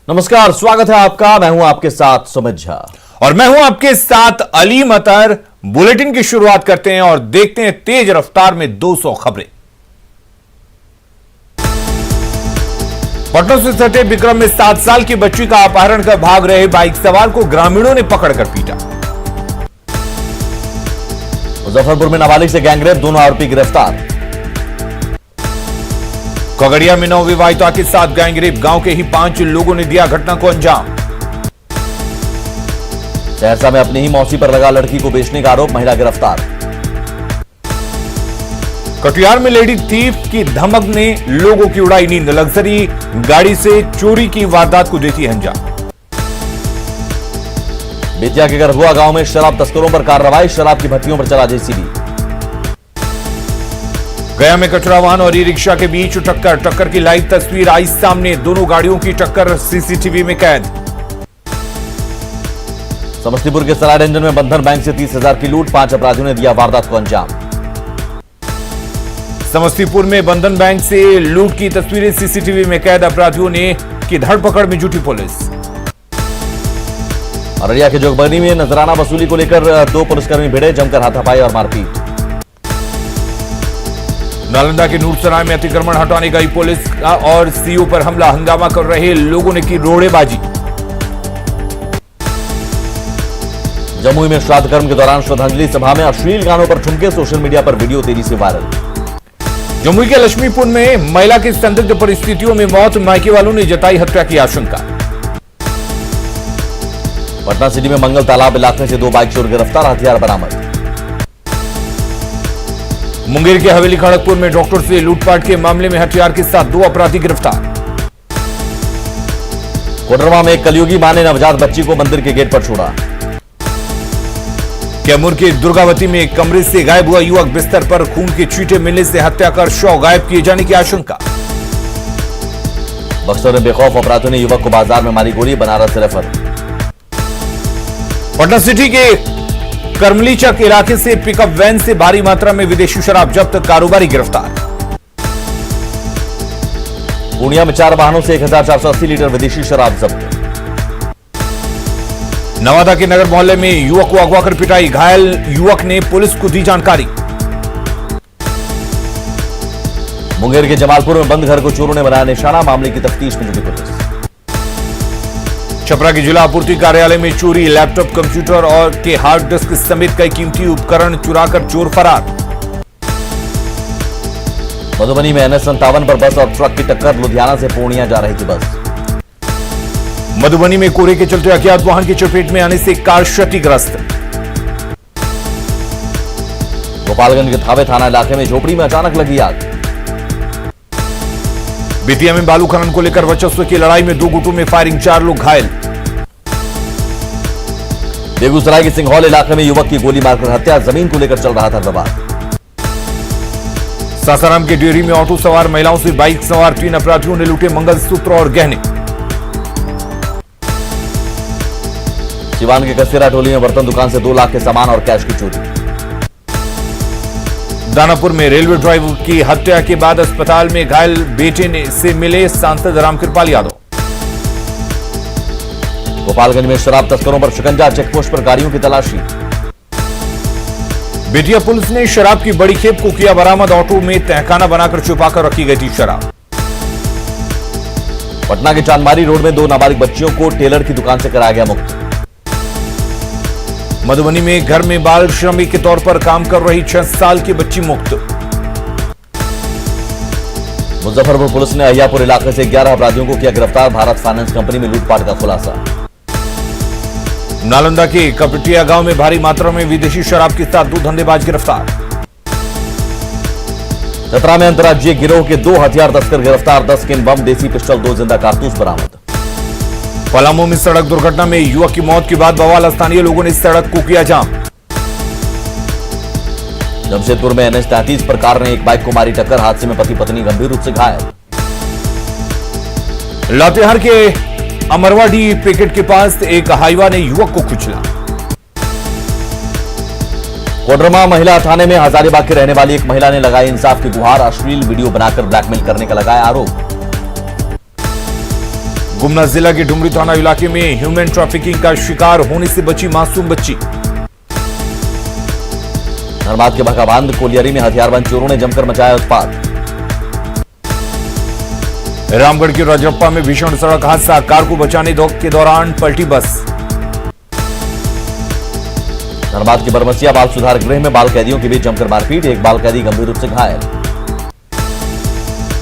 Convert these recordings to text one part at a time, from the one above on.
नमस्कार, स्वागत है आपका। मैं हूं आपके साथ सुमित झा और मैं हूं आपके साथ अली मतर। बुलेटिन की शुरुआत करते हैं और देखते हैं तेज रफ्तार में 200 खबरें। पटना से सटे विक्रम में 7 साल की बच्ची का अपहरण कर भाग रहे बाइक सवार को ग्रामीणों ने पकड़कर पीटा। मुजफ्फरपुर में नाबालिग से गैंगरेप, दोनों आरोपी गिरफ्तार। खगड़िया में नवविवाहिता के साथ गैंगरेप, गांव के ही 5 लोगों ने दिया घटना को अंजाम। सहरसा में अपनी ही मौसी पर लगा लड़की को बेचने का आरोप, महिला गिरफ्तार। कटिहार में लेडी थीफ की धमक ने लोगों की उड़ाई नींद, लग्जरी गाड़ी से चोरी की वारदात को देती है अंजाम। बेतिया के गरहुआ गांव में शराब तस्करों पर कार्रवाई, शराब की भट्टियों पर चला जेसीबी। गया में कचरा वाहन और ई रिक्शा के बीच टक्कर की लाइव तस्वीर आई सामने, दोनों गाड़ियों की टक्कर सीसीटीवी में कैद। समस्तीपुर के सराय रंजन में बंधन बैंक से 30,000 की लूट, 5 अपराधियों ने दिया वारदात को अंजाम। समस्तीपुर में बंधन बैंक से लूट की तस्वीरें सीसीटीवी में कैद, अपराधियों ने की धरपकड़ में जुटी पुलिस। अररिया के जोगबनी में नजराना वसूली को लेकर 2 पुलिसकर्मी भिड़े, जमकर हाथापाई और मारपीट। नालंदा के नूरसराय में अतिक्रमण हटाने गई पुलिस और सीओ पर हमला, हंगामा कर रहे लोगों ने की रोड़ेबाजी। जमुई में श्राद्ध कर्म के दौरान श्रद्धांजलि सभा में अश्लील गानों पर ठुमके, सोशल मीडिया पर वीडियो तेजी से वायरल। जमुई के लक्ष्मीपुर में महिला की संदिग्ध परिस्थितियों में मौत, मायके वालों ने जताई हत्या की आशंका। पटना सिटी में मंगल तालाब इलाके से 2 बाइक चोर गिरफ्तार, हथियार बरामद। मुंगेर के हवेली खड़गपुर में डॉक्टर से लूटपाट के मामले में हथियार के साथ 2 अपराधी गिरफ्तार। कोडरमा में एक कलयुगी मां ने नवजात बच्ची को मंदिर के गेट पर छोड़ा। कैमूर के दुर्गावती में एक कमरे से गायब हुआ युवक, बिस्तर पर खून के छींटे मिलने से हत्या कर शव गायब किए जाने की आशंका। बक्सर में बेखौफ अपराधियों ने युवक को बाजार में मारी गोली, बनारस रेफर। पटना सिटी के करमलीचक इलाके से पिकअप वैन से भारी मात्रा में विदेशी शराब जब्त, कारोबारी गिरफ्तार। पूर्णिया में 4 वाहनों से 1480 लीटर विदेशी शराब जब्त। नवादा के नगर मोहल्ले में युवक को अगवा कर पिटाई, घायल युवक ने पुलिस को दी जानकारी। मुंगेर के जमालपुर में बंद घर को चोरों ने बनाया निशाना, मामले की तफ्तीश में जुटी पुलिस। छपरा के जिला आपूर्ति कार्यालय में चोरी, लैपटॉप, कंप्यूटर और के हार्ड डिस्क समेत कई कीमती उपकरण चुराकर चोर फरार। मधुबनी में NH57 पर बस और ट्रक की टक्कर, लुधियाना से पूर्णिया जा रही थी बस। मधुबनी में कोहरे के चलते अज्ञात वाहन की चपेट में आने से कार क्षतिग्रस्त। गोपालगंज के थावे थाना इलाके में झोपड़ी में अचानक लगी आग। बेतिया में बालू खनन को लेकर वर्चस्व की लड़ाई में 2 गुटों में फायरिंग, 4 लोग घायल। बेगूसराय के सिंघौल इलाके में युवक की गोली मारकर हत्या, जमीन को लेकर चल रहा था विवाद। सासाराम के डेयरी में ऑटो सवार महिलाओं से बाइक सवार 3 अपराधियों ने लूटे मंगलसूत्र और गहने। सिवान के कसेरा टोली में बर्तन दुकान से 2 लाख के सामान और कैश की चोरी। दानापुर में रेलवे ड्राइवर की हत्या के बाद अस्पताल में घायल बेटे से मिले सांसद रामकृपाल यादव। गोपालगंज में शराब तस्करों पर शिकंजा, चेकपोस्ट पर गाड़ियों की तलाशी। बेतिया पुलिस ने शराब की बड़ी खेप को किया बरामद, ऑटो में तहखाना बनाकर छुपाकर रखी गई थी शराब। पटना के चांदमारी रोड में 2 नाबालिग बच्चियों को टेलर की दुकान से कराया गया मुक्त। मधुबनी में घर में बाल श्रमिक के तौर पर काम कर रही 6 साल की बच्ची मुक्त। मुजफ्फरपुर पुलिस ने अहियापुर इलाके से 11 अपराधियों को किया गिरफ्तार, भारत फाइनेंस कंपनी में लूटपाट का खुलासा। नालंदा के कपटिया गांव में भारी मात्रा में विदेशी शराब के साथ 2 धंधेबाज गिरफ्तार। चतरा में अंतर्राज्यीय गिरोह के 2 हथियार तस्कर गिरफ्तार, 10 किन बम, देसी पिस्टल, 2 जिंदा कारतूस बरामद। पलामू में सड़क दुर्घटना में युवक की मौत के बाद बवाल, स्थानीय लोगों ने सड़क को किया जाम। जमशेदपुर में NH33 पर कार ने एक बाइक को मारी टक्कर, हादसे में पति पत्नी गंभीर रूप से घायल। लातेहार के अमरवाडी पैकेट के पास एक हाईवा ने युवक को कुचला। कोडरमा महिला थाने में हजारीबाग की रहने वाली एक महिला ने लगाई इंसाफ की गुहार, अश्लील वीडियो बनाकर ब्लैकमेल करने का लगाया आरोप। गुमला जिला के डुमरी थाना इलाके में ह्यूमन ट्रैफिकिंग का शिकार होने से बची मासूम बच्ची। धनबाद के भकाबांध कोलियरी में हथियारबंद चोरों ने जमकर मचाया उत्पात। रामगढ़ के रजरप्पा में भीषण सड़क हादसा, कार को बचाने के दौरान पलटी बस। धनबाद के बरमसिया बाल सुधार गृह में बाल कैदियों के बीच जमकर मारपीट, एक बाल कैदी गंभीर रूप से घायल।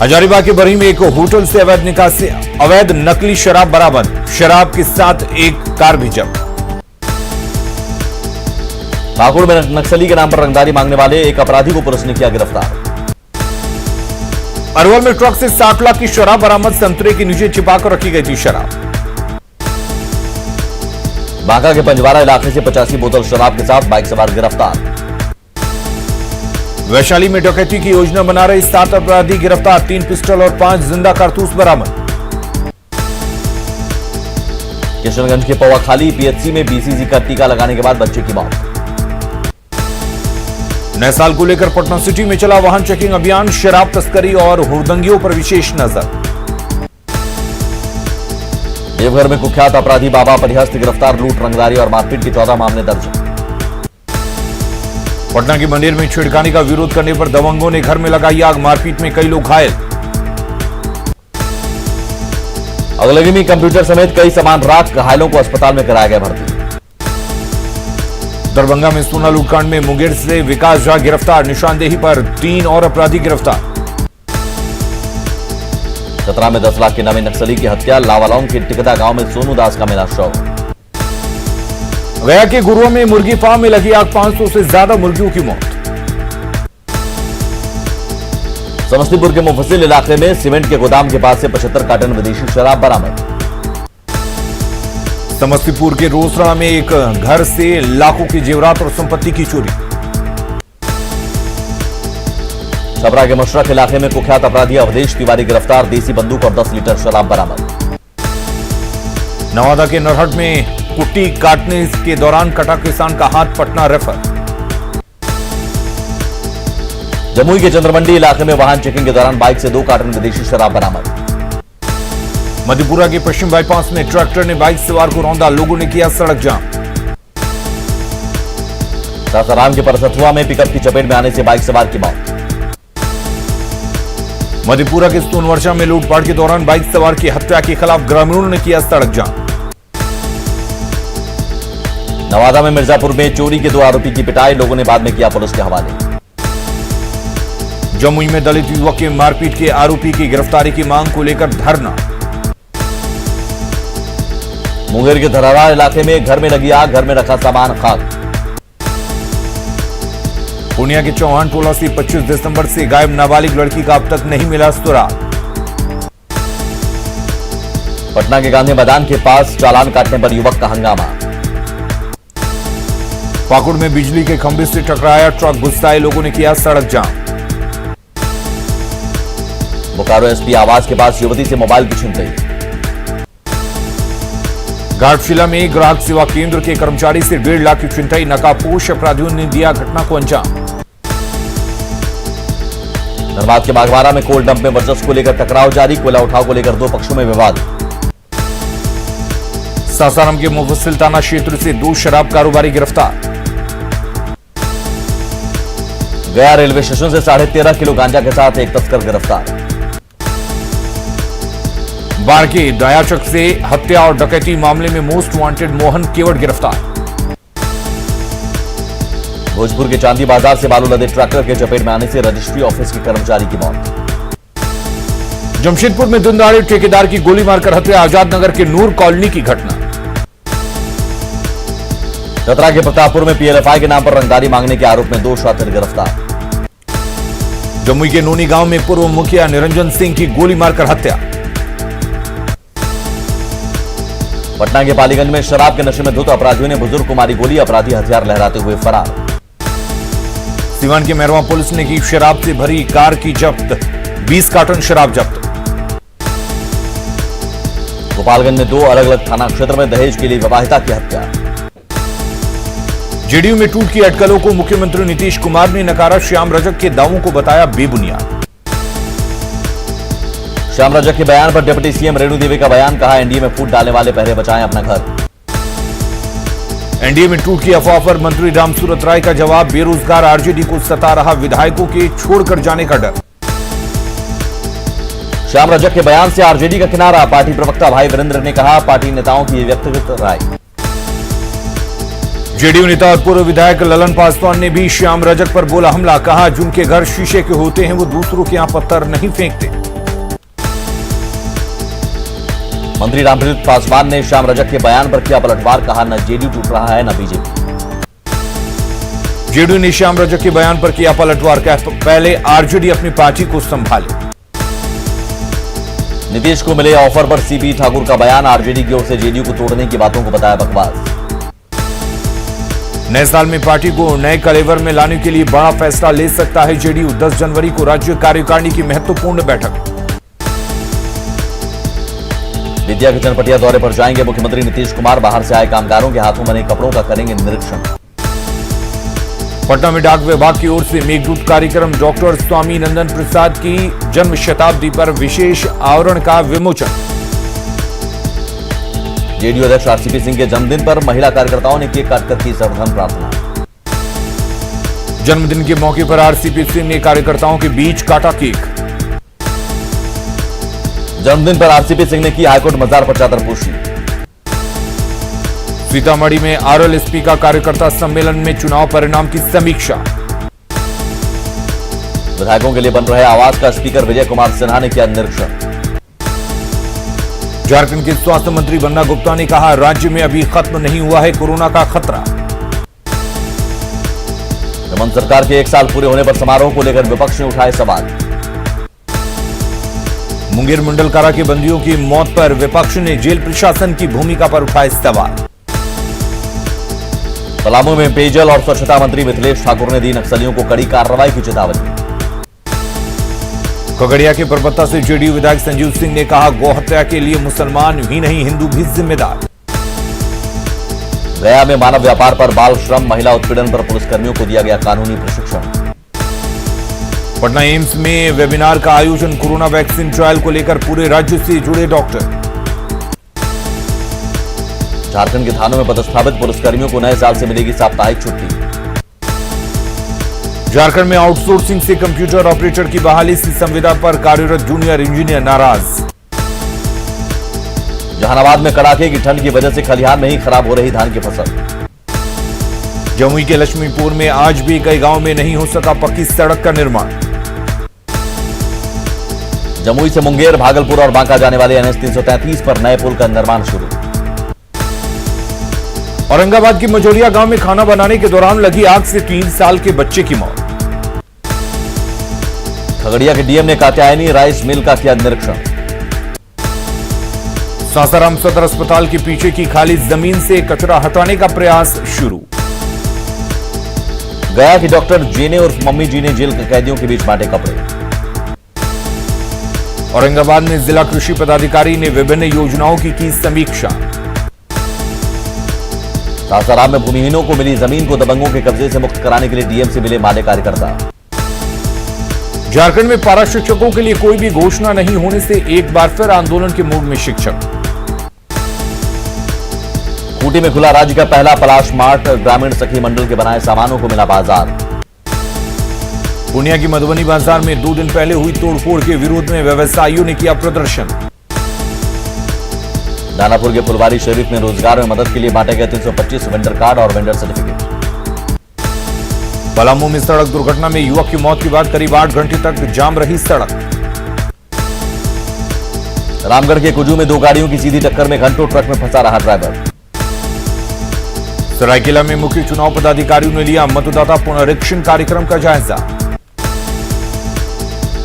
हजारीबाग के बरही में एक होटल से अवैध नकली शराब बरामद, शराब के साथ एक कार भी जब्त। पाकुड़ में नक्सली के नाम पर रंगदारी मांगने वाले एक अपराधी को पुलिस ने किया गिरफ्तार। अरवल में ट्रक से 60 लाख की शराब बरामद, संतरे के नीचे छिपाकर रखी गई थी शराब। बांका के पंजवारा इलाके से 85 बोतल शराब के साथ बाइक सवार गिरफ्तार। वैशाली में डकैती की योजना बना रहे 7 अपराधी गिरफ्तार, 3 पिस्टल और 5 जिंदा कारतूस बरामद। किशनगंज के पौवाखाली पीएचसी में बीसीजी का टीका लगाने के बाद बच्चे की मौत। नए साल को लेकर पटना सिटी में चला वाहन चेकिंग अभियान, शराब तस्करी और हुड़दंगियों पर विशेष नजर। देवघर में कुख्यात अपराधी बाबा परिहस्त गिरफ्तार, लूट, रंगदारी और मारपीट के 14 मामले दर्ज। पटना के मंदिर में छिड़काने का विरोध करने पर दबंगों ने घर में लगाई आग, मारपीट में कई लोग घायल। अगलगी में कंप्यूटर समेत कई सामान राख, घायलों को अस्पताल में कराया गया भर्ती। दरभंगा में सोना लूटकांड में मुंगेर से विकास झा गिरफ्तार, निशानदेही पर 3 और अपराधी गिरफ्तार। चतरा में 10 लाख के नामी नक्सली की हत्या, लावालौंग के टिकदा गांव में सोनू दास का मिला शव। गया के गुरुओं में मुर्गी फार्म में लगी आग, 500 से ज्यादा मुर्गियों की मौत। समस्तीपुर के मुफस्सिल इलाके में सीमेंट के गोदाम के पास से 75 कार्टन विदेशी शराब बरामद। समस्तीपुर के रोसड़ा में एक घर से लाखों की जेवरात और संपत्ति की चोरी। छपरा के मशरक इलाके में कुख्यात अपराधी अवधेश तिवारी गिरफ्तार, देसी बंदूक और 10 लीटर शराब बरामद। नवादा के नरहट में कुट्टी काटने के दौरान कटा किसान का हाथ, पटना रेफर। जमुई के चंद्रमंडी इलाके में वाहन चेकिंग के दौरान बाइक से 2 कार्टन विदेशी शराब बरामद। मधेपुरा के पश्चिम बाईपास में ट्रैक्टर ने बाइक सवार को रौंदा, लोगों ने किया सड़क जाम। सासाराम के परसथुआ में पिकअप की चपेट में आने से बाइक सवार की मौत। मधेपुरा के सोनवर्षा में लूटपाट के दौरान बाइक सवार की हत्या के खिलाफ ग्रामीणों ने किया सड़क जाम। नवादा में मिर्जापुर में चोरी के 2 आरोपी की पिटाई, लोगों ने बाद में किया पुलिस के हवाले। जमुई में दलित युवक के मारपीट के आरोपी की गिरफ्तारी की मांग को लेकर धरना। मुंगेर के धरारा इलाके में घर में लगी आग, घर में रखा सामान खाक। पूर्णिया के चौहान टोला से 25 दिसंबर से गायब नाबालिग लड़की का अब तक नहीं मिला सुराग। पटना के गांधी मैदान के पास चालान काटने पर युवक का हंगामा। पाकुड़ में बिजली के खंभे से टकराया ट्रक, गुस्साए लोगों ने किया सड़क जाम। बोकारो एसपी आवास के पास युवती से मोबाइल की छिनतई। घाटशिला में ग्राहक सेवा केंद्र के कर्मचारी से 1.5 लाख की छिनतई, नकाबपोश अपराधियों ने दिया घटना को अंजाम। धनबाद के बागवाड़ा में कोल डंप में वर्चस्व को लेकर टकराव जारी, कोयला उठाव को लेकर 2 पक्षों में विवाद। सासाराम के मुफस्सिल थाना क्षेत्र से 2 शराब कारोबारी गिरफ्तार। गया रेलवे स्टेशन से 13.5 किलो गांजा के साथ एक तस्कर गिरफ्तार। बाढ़ के दयाचक से हत्या और डकैती मामले में मोस्ट वांटेड मोहन केवट गिरफ्तार। भोजपुर के चांदी बाजार से बालू लदे ट्रैक्टर के चपेट में आने से रजिस्ट्री ऑफिस के कर्मचारी की मौत। जमशेदपुर में दिन दहाड़े ठेकेदार की गोली मारकर हत्या, आजाद नगर के नूर कॉलोनी की घटना। चतरा के प्रतापपुर में पीएलएफआई के नाम पर रंगदारी मांगने के आरोप में 2 शातिर गिरफ्तार। जमुई के नोनी गांव में पूर्व मुखिया निरंजन सिंह की गोली मारकर हत्या। पटना के पालीगंज में शराब के नशे में धुत अपराधियों ने बुजुर्ग को मारी गोली, अपराधी हथियार लहराते हुए फरार। सीवान के मैरवा पुलिस ने की शराब से भरी कार की जब्त, 20 कार्टन शराब जब्त। गोपालगंज में 2 अलग अलग थाना क्षेत्र में दहेज के लिए विवाहिता की हत्या। जेडीयू में टूट की अटकलों को मुख्यमंत्री नीतीश कुमार ने नकारा, श्याम रजक के दावों को बताया बेबुनियाद। श्याम रजक के बयान पर डिप्टी सीएम रेणु देवी का बयान, कहा एनडीए में फूट डालने वाले पहले बचाएं अपना घर। एनडीए में टूट की अफवाह पर मंत्री रामसूरत राय का जवाब, बेरोजगार आरजेडी को सता रहा विधायकों के छोड़कर जाने का डर। श्याम रजक के बयान से आरजेडी का किनारा, पार्टी प्रवक्ता भाई वीरेंद्र ने कहा पार्टी नेताओं की व्यक्तिगत राय। जेडीयू नेता और पूर्व विधायक ललन पासवान ने भी श्याम रजक पर बोला हमला, कहा जिनके घर शीशे के होते हैं वो दूसरों के यहां पत्थर नहीं फेंकते। मंत्री रामप्रीत पासवान ने श्याम रजक के बयान पर किया पलटवार, कहा न जेडीयू टूट रहा है न बीजेपी। जेडीयू ने श्याम रजक के बयान पर किया पलटवार, पहले आरजेडी अपनी पार्टी को संभाले। नीतीश को मिले ऑफर पर सीपी ठाकुर का बयान, आरजेडी की ओर से जेडीयू को तोड़ने की बातों को बताया बकवास। नए साल में पार्टी को नए कलेवर में लाने के लिए बड़ा फैसला ले सकता है जेडीयू, 10 जनवरी को राज्य कार्यकारिणी की महत्वपूर्ण बैठक। विद्या के चनपटिया दौरे पर जाएंगे मुख्यमंत्री नीतीश कुमार, बाहर से आए कामगारों के हाथों बने कपड़ों का करेंगे निरीक्षण। पटना में डाक विभाग की ओर से मेघदूत कार्यक्रम, डॉक्टर स्वामी नंदन प्रसाद की जन्म शताब्दी पर विशेष आवरण का विमोचन। जेडीयू अध्यक्ष आरसीपी सिंह के जन्मदिन पर महिला कार्यकर्ताओं ने केक काटकर की सर्वधर्म प्रार्थना। जन्मदिन के मौके पर आरसीपी सिंह ने कार्यकर्ताओं के बीच काटा केक। जन्मदिन पर आरसीपी सिंह ने की हाईकोर्ट मजार पर चादरपोशी। सीतामढ़ी में आरएलएसपी का कार्यकर्ता सम्मेलन में चुनाव परिणाम की समीक्षा। विधायकों के लिए बन रहे आवास का स्पीकर विजय कुमार सिन्हा ने किया निरीक्षण। झारखंड के स्वास्थ्य मंत्री बन्ना गुप्ता ने कहा राज्य में अभी खत्म नहीं हुआ है कोरोना का खतरा। हेमंत सरकार के 1 साल पूरे होने पर समारोह को लेकर विपक्ष ने उठाए सवाल। मुंगेर मंडल कारा के बंदियों की मौत पर विपक्ष ने जेल प्रशासन की भूमिका पर उठाए सवाल। पलामू में पेयजल और स्वच्छता मंत्री मिथिलेश ठाकुर ने दी नक्सलियों को कड़ी कार्रवाई की चेतावनी। खगड़िया के परबत्ता से जेडीयू विधायक संजीव सिंह ने कहा गौहत्या के लिए मुसलमान ही नहीं हिंदू भी जिम्मेदार। गया में मानव व्यापार पर बाल श्रम महिला उत्पीड़न पर पुलिसकर्मियों को दिया गया कानूनी प्रशिक्षण। पटना एम्स में वेबिनार का आयोजन, कोरोना वैक्सीन ट्रायल को लेकर पूरे राज्य से जुड़े डॉक्टर। झारखंड के थानों में पदस्थापित पुलिसकर्मियों को नए साल से मिलेगी साप्ताहिक छुट्टी। झारखंड में आउटसोर्सिंग से कंप्यूटर ऑपरेटर की बहाली से संविदा पर कार्यरत जूनियर इंजीनियर नाराज। जहानाबाद में कड़ाके की ठंड की वजह से खलिहान में ही खराब हो रही धान की फसल। जमुई के लक्ष्मीपुर में आज भी कई गांव में नहीं हो सका पक्की सड़क का निर्माण। जमुई से मुंगेर, भागलपुर और बांका जाने वाले एनएच 333 पर नए पुल का निर्माण शुरू। औरंगाबाद की मजोरिया गांव में खाना बनाने के दौरान लगी आग से 3 साल के बच्चे की मौत। खगड़िया के डीएम ने कात्यायनी राइस मिल का किया निरीक्षण। सासाराम सदर अस्पताल के पीछे की खाली जमीन से कचरा हटाने का प्रयास शुरू। गया की डॉक्टर जीने और मम्मी जी ने जेल के कैदियों के बीच बांटे कपड़े। औरंगाबाद में जिला कृषि पदाधिकारी ने विभिन्न योजनाओं की समीक्षा। सासाराम में भूमिहीनों को मिली जमीन को दबंगों के कब्जे से मुक्त कराने के लिए डीएम से मिले माले कार्यकर्ता। झारखंड में पारा शिक्षकों के लिए कोई भी घोषणा नहीं होने से एक बार फिर आंदोलन के मूड में शिक्षक। खूंटी में खुला राज्य का पहला पलाश मार्ट, ग्रामीण सखी मंडल के बनाए सामानों को मिला बाजार। पूर्णिया की मधुबनी बाजार में 2 दिन पहले हुई तोड़फोड़ के विरोध में व्यवसायियों ने किया प्रदर्शन। दानापुर के फुलवारी शरीफ में रोजगार में मदद के लिए बांटे गए 325 वेंडर कार्ड और वेंडर सर्टिफिकेट। पलामू में सड़क दुर्घटना में युवक की मौत के बाद करीब 8 घंटे तक जाम रही सड़क। रामगढ़ के कुजू में 2 गाड़ियों की सीधी टक्कर में घंटों ट्रक में फंसा रहा ड्राइवर। सरायकेला में मुख्य चुनाव पदाधिकारियों ने लिया मतदाता पुनरीक्षण कार्यक्रम का जायजा।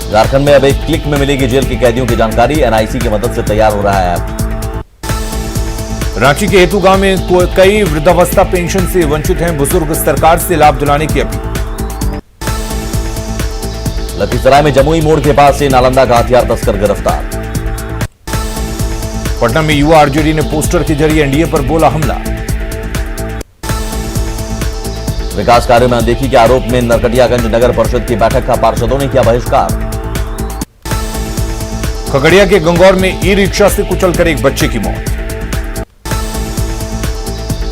झारखंड में अब एक क्लिक में मिलेगी जेल के कैदियों की जानकारी, एनआईसी की मदद से तैयार हो रहा है ऐप। रांची के हेतु गांव में कई वृद्धावस्था पेंशन से वंचित हैं बुजुर्ग, सरकार से लाभ दिलाने की अपील। लखीसराय में जमुई मोड़ के पास से नालंदा का हथियार तस्कर गिरफ्तार। पटना में युवा आरजेडी ने पोस्टर के जरिए एनडीए पर बोला हमला। विकास कार्यों में अनदेखी के आरोप में नरकटियागंज नगर परिषद की बैठक का पार्षदों ने किया बहिष्कार। खगड़िया के गंगौर में ई रिक्शा से कुचलकर एक बच्चे की मौत।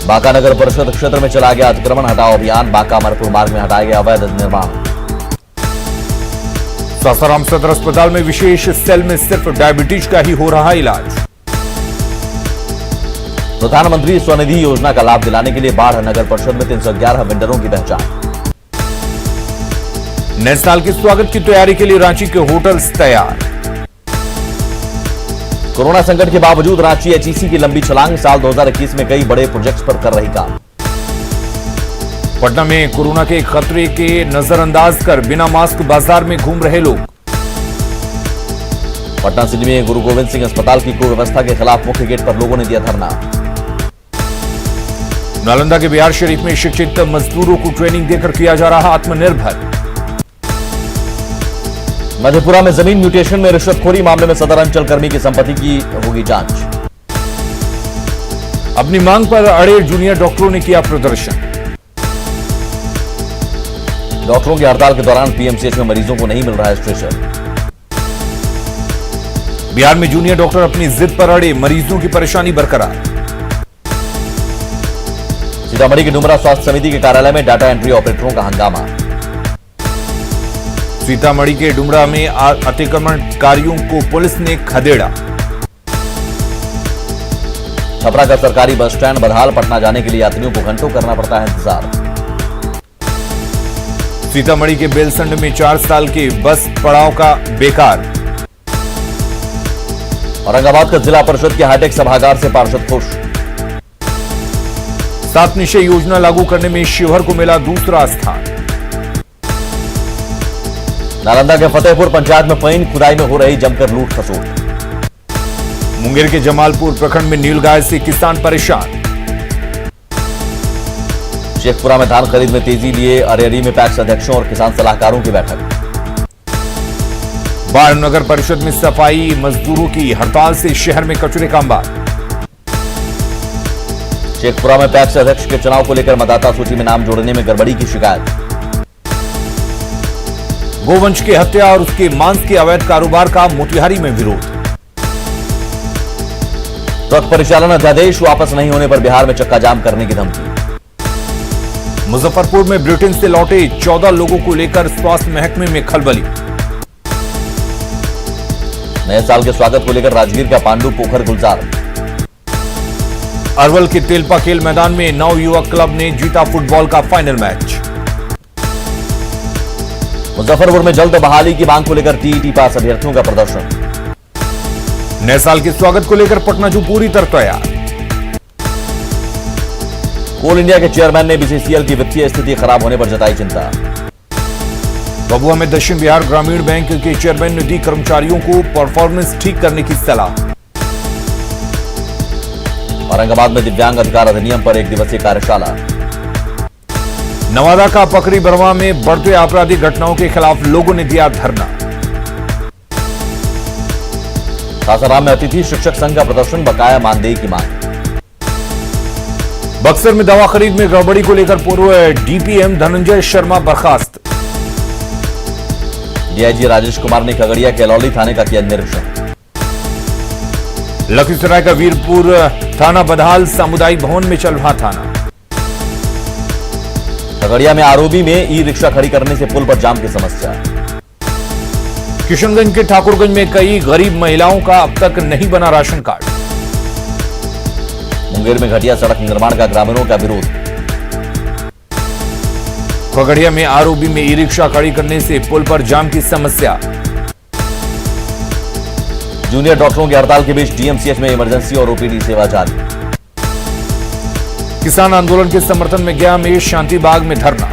बांका नगर परिषद क्षेत्र में चला गया अतिक्रमण हटाओ अभियान। बांका अमरपुर मार्ग में हटाया गया अवैध निर्माण। सासाराम सदर अस्पताल में विशेष सेल में सिर्फ डायबिटीज का ही हो रहा इलाज। प्रधानमंत्री स्वनिधि योजना का लाभ दिलाने के लिए बाढ़ नगर परिषद में 311 वेंडरों की पहचान। नए साल के स्वागत की तैयारी के लिए रांची के होटल्स तैयार। कोरोना संकट के बावजूद रांची एचईसी की लंबी छलांग। साल 2021 में कई बड़े प्रोजेक्ट्स पर कर रही काम। पटना में कोरोना के खतरे के नजरअंदाज कर बिना मास्क बाजार में घूम रहे लोग। पटना सिटी में गुरु गोविंद सिंह अस्पताल की कुव्यवस्था के खिलाफ मुख्य गेट पर लोगों ने दिया धरना। नालंदा के बिहार शरीफ में शिक्षित मजदूरों को ट्रेनिंग देकर किया जा रहा आत्मनिर्भर। मधेपुरा में जमीन म्यूटेशन में रिश्वतखोरी मामले में सदर अंचल कर्मी की संपत्ति की होगी जांच। अपनी मांग पर अड़े जूनियर डॉक्टरों ने किया प्रदर्शन। डॉक्टरों की हड़ताल के दौरान पीएमसीएच में मरीजों को नहीं मिल रहा है स्ट्रेचर। बिहार में जूनियर डॉक्टर अपनी जिद पर अड़े, मरीजों की परेशानी बरकरार। सीतामढ़ी के डुमरा स्वास्थ्य समिति के कार्यालय में डाटा एंट्री ऑपरेटरों का हंगामा। सीतामढ़ी के डुमरा में अतिक्रमणकारियों को पुलिस ने खदेड़ा। छपरा का सरकारी बस स्टैंड बदहाल। पटना जाने के लिए यात्रियों को घंटों करना पड़ता है इंतजार। सीतामढ़ी के बेलसंड में 4 साल के बस पड़ाव का बेकार। औरंगाबाद का जिला परिषद के हाईटेक सभागार से पार्षद खुश। 7 निश्चय योजना लागू करने में शिवहर को मिला दूसरा स्थान। नालंदा के फतेहपुर पंचायत में पईन खुदाई में हो रही जमकर लूट खसोट। मुंगेर के जमालपुर प्रखंड में नीलगाय से किसान परेशान। शेखपुरा में धान खरीद में तेजी लिए अरेरी में पैक्स अध्यक्षों और किसान सलाहकारों की बैठक। बाढ़ नगर परिषद में सफाई मजदूरों की हड़ताल से शहर में कचरे का अंबार। शेखपुरा में पैक्स अध्यक्ष के चुनाव को लेकर मतदाता सूची में नाम जोड़ने में गड़बड़ी की शिकायत। गोवंश की हत्या और उसके मांस के अवैध कारोबार का मोतिहारी में विरोध। ट्रक परिचालन अध्यादेश वापस नहीं होने पर बिहार में चक्का जाम करने की धमकी। मुजफ्फरपुर में ब्रिटेन से लौटे 14 लोगों को लेकर स्वास्थ्य महकमे में खलबली। नए साल के स्वागत को लेकर राजगीर का पांडु पोखर गुलजार। अरवल के तेलपा खेल मैदान में नव युवक क्लब ने जीता फुटबॉल का फाइनल मैच। मुजफ्फरपुर में जल्द बहाली की मांग को लेकर टीईटी पास अभ्यर्थियों का प्रदर्शन। नए साल के स्वागत को लेकर पटना जू पूरी तरह तैयार। कोल इंडिया के चेयरमैन ने बीसीसीएल की वित्तीय स्थिति खराब होने पर जताई चिंता। भभुआ में दक्षिण बिहार ग्रामीण बैंक के चेयरमैन ने दी कर्मचारियों को परफॉर्मेंस ठीक करने की सलाह। औरंगाबाद में दिव्यांग अधिकार अधिनियम पर 1 दिवसीय कार्यशाला। नवादा का पकड़ी बरवा में बढ़ते आपराधिक घटनाओं के खिलाफ लोगों ने दिया धरना। सासाराम में अतिथि शिक्षक संघ का प्रदर्शन, बकाया मानदेय की मांग। बक्सर में दवा खरीद में गड़बड़ी को लेकर पूर्व डीपीएम धनंजय शर्मा बर्खास्त। डीआईजी राजेश कुमार ने खगड़िया के अलौली थाने का किया निरीक्षण। लखीसराय का वीरपुर थाना बदहाल, सामुदायिक भवन में चल रहा थाना। खगड़िया में आरओबी में ई रिक्शा खड़ी करने से पुल पर जाम की समस्या। किशनगंज के ठाकुरगंज में कई गरीब महिलाओं का अब तक नहीं बना राशन कार्ड। मुंगेर में घटिया सड़क निर्माण का ग्रामीणों का विरोध। खगड़िया में आरओबी में ई रिक्शा खड़ी करने से पुल पर जाम की समस्या। जूनियर डॉक्टरों की हड़ताल के बीच डीएमसीएच में इमरजेंसी और ओपीडी सेवा जारी। किसान आंदोलन के समर्थन में गया में शांति बाग में धरना।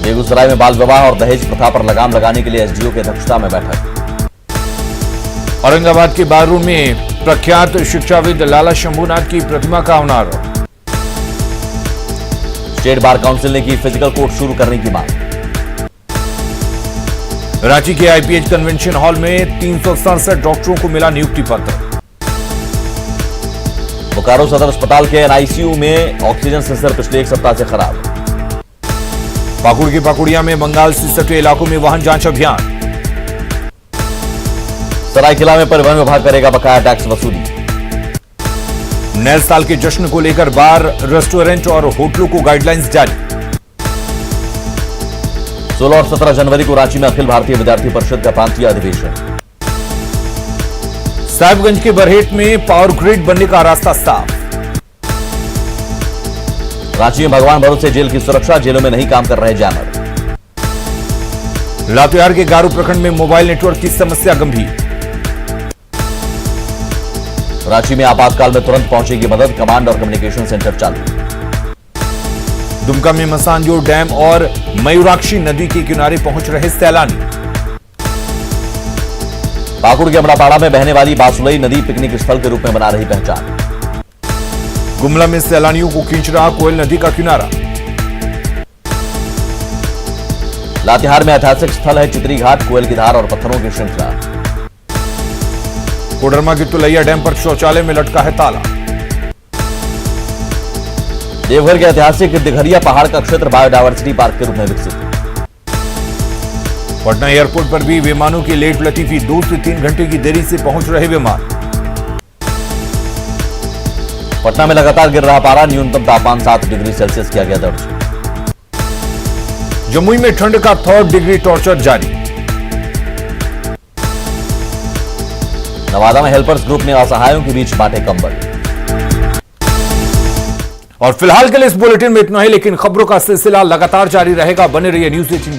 बेगूसराय में बाल विवाह और दहेज प्रथा पर लगाम लगाने के लिए एसडीओ की अध्यक्षता में बैठक। औरंगाबाद के बारूद में प्रख्यात शिक्षाविद लाला शंभुनाथ की प्रतिमा का अनावरण। स्टेट बार काउंसिल ने की फिजिकल कोर्ट शुरू करने की मांग। रांची के आईपीएच कन्वेंशन हॉल में 367 डॉक्टरों को मिला नियुक्ति पत्र। बोकारो सदर अस्पताल के एनआईसीयू में ऑक्सीजन सेंसर पिछले 1 सप्ताह से खराब। पाकुड़ के पाकुड़िया में बंगाल से सटे इलाकों में वाहन जांच अभियान। सरायकेला में परिवहन विभाग करेगा बकाया टैक्स वसूली। नए साल के जश्न को लेकर बार, रेस्टोरेंट और होटलों को गाइडलाइंस जारी। 16 और 17 जनवरी को रांची में अखिल भारतीय विद्यार्थी परिषद का प्रांतीय अधिवेशन। साहिबगंज के बरहेट में पावर ग्रिड बनने का रास्ता साफ। रांची में भगवान भरोसे जेल की सुरक्षा, जेलों में नहीं काम कर रहे जैमर। लातेहार के गारू प्रखंड में मोबाइल नेटवर्क की समस्या गंभीर। रांची में आपातकाल में तुरंत पहुंचेगी मदद, कमांड और कम्युनिकेशन सेंटर चालू। दुमका में मसानजोर डैम और मयूराक्षी नदी के किनारे पहुंच रहे सैलानी। पाकुड़ के अमरापाड़ा में बहने वाली बासुलई नदी पिकनिक स्थल के रूप में बना रही पहचान। गुमला में सैलानियों को खींच रहा कोयल नदी का किनारा। लातेहार में ऐतिहासिक स्थल है चित्री घाट, कोयल की धार और पत्थरों की श्रृंखला। कोडरमा के तुलैया डैम पर शौचालय में लटका है ताला। देवघर के ऐतिहासिक दिघरिया पहाड़ का क्षेत्र बायोडायवर्सिटी पार्क के रूप में विकसित। पटना एयरपोर्ट पर भी विमानों की लेट लतीफी, 2 से 3 घंटे की देरी से पहुंच रहे विमान। पटना में लगातार गिर रहा पारा, न्यूनतम तापमान 7 डिग्री सेल्सियस किया गया दर्ज। जमुई में ठंड का 3rd डिग्री टॉर्चर जारी। नवादा में हेल्पर्स ग्रुप ने असहायों के बीच बांटे कंबल। और फिलहाल के लिए इस बुलेटिन में इतना ही, लेकिन खबरों का सिलसिला लगातार जारी रहेगा। बने रहिए न्यूज़ 18।